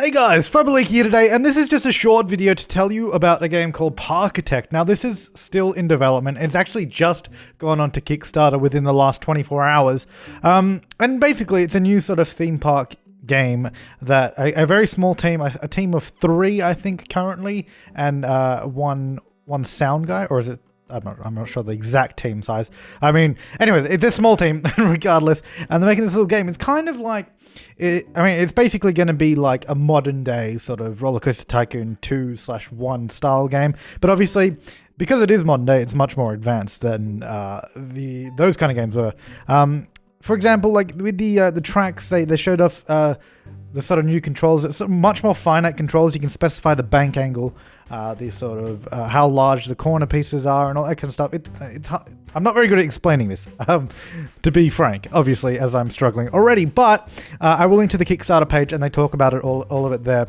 Hey guys, Flabaliki here today, and this is just a short video to tell you about a game called Parkitect. Now this is still in development. It's actually just gone on to Kickstarter within the last 24 hours. And basically it's a new sort of theme park game that a very small team, a team of 3 I think currently, and one sound guy, or is it? I'm not sure the exact team size. I mean, anyways, it's a small team regardless, and they're making this little game. It's kind of like, it's basically going to be like a modern day sort of Roller Coaster Tycoon 2/1 style game, but obviously because it is modern day, it's much more advanced than those kind of games were. For example, like with the tracks, they showed off the sort of new controls. It's much more finite controls. You can specify the bank angle, the sort of how large the corner pieces are, and all that kind of stuff. I'm not very good at explaining this, to be frank, obviously, as I'm struggling already. But I will link to the Kickstarter page, and they talk about it all of it there.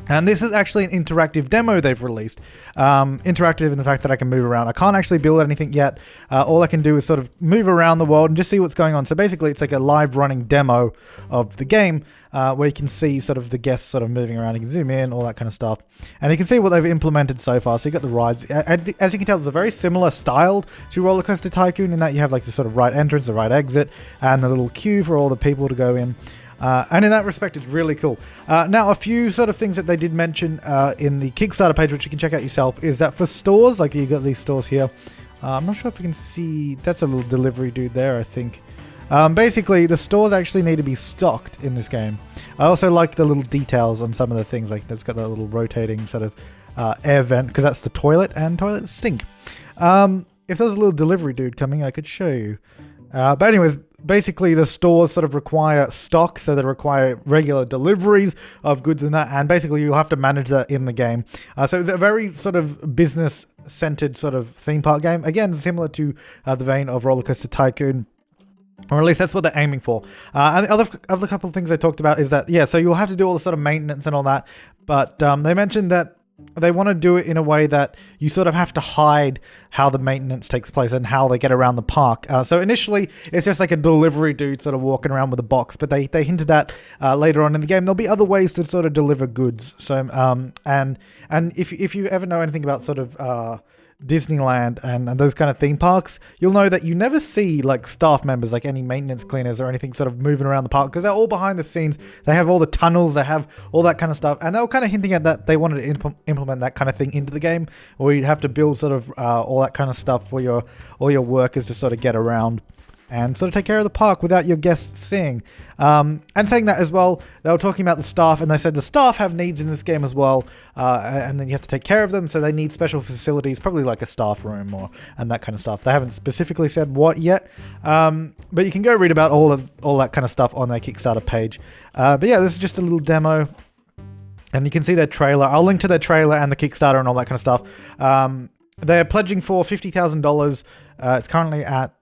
And this is actually an interactive demo they've released. Interactive in the fact that I can move around. I can't actually build anything yet. All I can do is sort of move around the world and just see what's going on. So basically it's like a live running demo of the game where you can see sort of the guests sort of moving around. You can zoom in, all that kind of stuff. And you can see what they've implemented so far. So you got the rides. As you can tell, it's a very similar style to Roller Coaster Tycoon in that you have like the sort of right entrance, the right exit, and the little queue for all the people to go in. And in that respect, it's really cool. Now, a few sort of things that they did mention in the Kickstarter page, which you can check out yourself, is that for stores, like you got these stores here. I'm not sure if you can see, that's a little delivery dude there, I think. Basically, the stores actually need to be stocked in this game. I also like the little details on some of the things, like that's got that little rotating sort of air vent, because that's the toilet, and toilets stink. If there was a little delivery dude coming, I could show you. But anyways, basically the stores sort of require stock, so they require regular deliveries of goods and that, and basically you'll have to manage that in the game. So it's a very sort of business-centered sort of theme park game. Again, similar to the vein of Roller Coaster Tycoon, or at least that's what they're aiming for. And the other couple of things they talked about is that, yeah, so you'll have to do all the sort of maintenance and all that, but they mentioned that they want to do it in a way that you sort of have to hide how the maintenance takes place and how they get around the park. So initially, it's just like a delivery dude sort of walking around with a box, but they hinted at later on in the game there'll be other ways to sort of deliver goods. So and if you ever know anything about sort of Disneyland and those kind of theme parks, you'll know that you never see like staff members, like any maintenance cleaners or anything sort of moving around the park, because they're all behind the scenes. They have all the tunnels, they have all that kind of stuff, and they were kind of hinting at that they wanted to implement that kind of thing into the game, where you'd have to build sort of all that kind of stuff for all your workers to sort of get around and sort of take care of the park without your guests seeing. And saying that as well, they were talking about the staff, and they said the staff have needs in this game as well, and then you have to take care of them, so they need special facilities, probably like a staff room and that kind of stuff. They haven't specifically said what yet, but you can go read about all that kind of stuff on their Kickstarter page. But yeah, this is just a little demo, and you can see their trailer. I'll link to their trailer and the Kickstarter and all that kind of stuff. They're pledging for $50,000. It's currently at...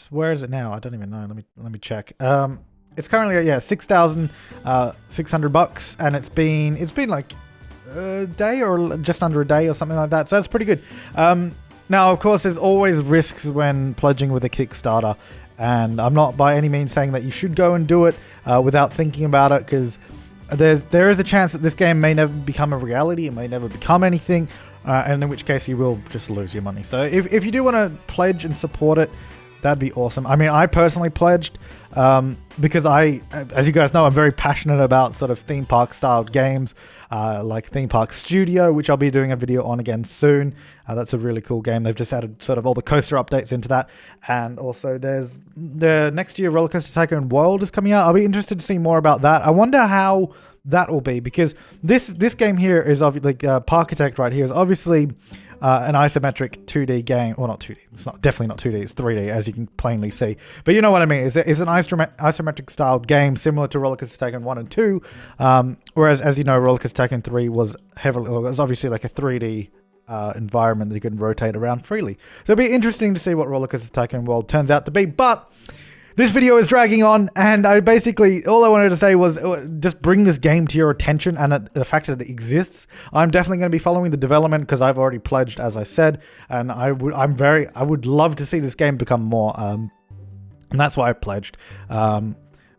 Where is it now? I don't even know. Let me check. It's currently at $6,600, and it's been like a day or just under a day or something like that. So that's pretty good. Now, of course, there's always risks when pledging with a Kickstarter, and I'm not by any means saying that you should go and do it without thinking about it, because there is a chance that this game may never become a reality. It may never become anything, and in which case you will just lose your money. So if you do want to pledge and support it, that'd be awesome. I mean, I personally pledged because as you guys know, I'm very passionate about sort of theme park styled games, like Theme Park Studio, which I'll be doing a video on again soon. That's a really cool game. They've just added sort of all the coaster updates into that. And also there's the next year Roller Coaster Tycoon World is coming out. I'll be interested to see more about that. I wonder how that will be, because this game here is obviously like Parkitect right here is obviously an isometric 2D game. Well, not 2D. It's definitely not 2D. It's 3D, as you can plainly see. But you know what I mean. It's an isometric styled game similar to Roller Coaster Tycoon 1 and 2. Whereas, as you know, Roller Coaster Tycoon 3 was obviously like a 3D environment that you can rotate around freely. So it'll be interesting to see what Roller Coaster Tycoon World turns out to be. But this video is dragging on, and all I wanted to say was just bring this game to your attention, and that the fact that it exists. I'm definitely going to be following the development because I've already pledged, as I said, and I would love to see this game become more, and that's why I pledged. But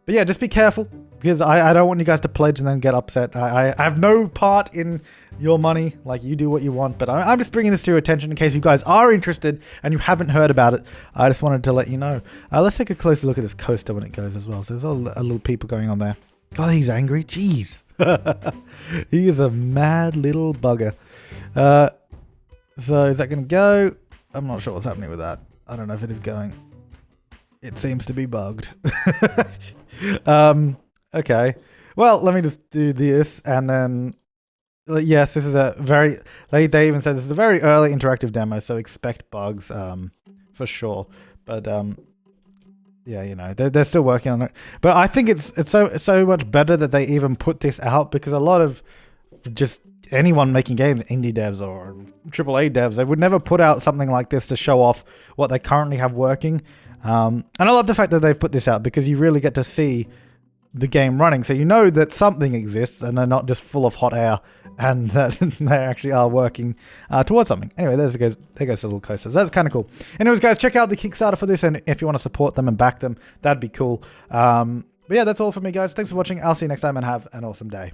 yeah, just be careful. because I don't want you guys to pledge and then get upset. I have no part in your money. Like, you do what you want, but I'm just bringing this to your attention in case you guys are interested and you haven't heard about it. I just wanted to let you know. Let's take a closer look at this coaster when it goes as well. So there's a little people going on there. God, he's angry. Jeez. He is a mad little bugger. So is that going to go? I'm not sure what's happening with that. I don't know if it is going. It seems to be bugged. Okay. Well, let me just do this and then... Yes, this is a very... They even said this is a very early interactive demo, so expect bugs for sure. But yeah, you know, they're still working on it. But I think it's so much better that they even put this out, because a lot of just anyone making games, indie devs or AAA devs, they would never put out something like this to show off what they currently have working. And I love the fact that they've put this out, because you really get to see the game running, so you know that something exists and they're not just full of hot air, and that they actually are working towards something. Anyway, there goes the little coaster. So that's kind of cool. Anyways, guys, check out the Kickstarter for this, and if you want to support them and back them, that'd be cool. But yeah, that's all from me, guys. Thanks for watching. I'll see you next time, and have an awesome day.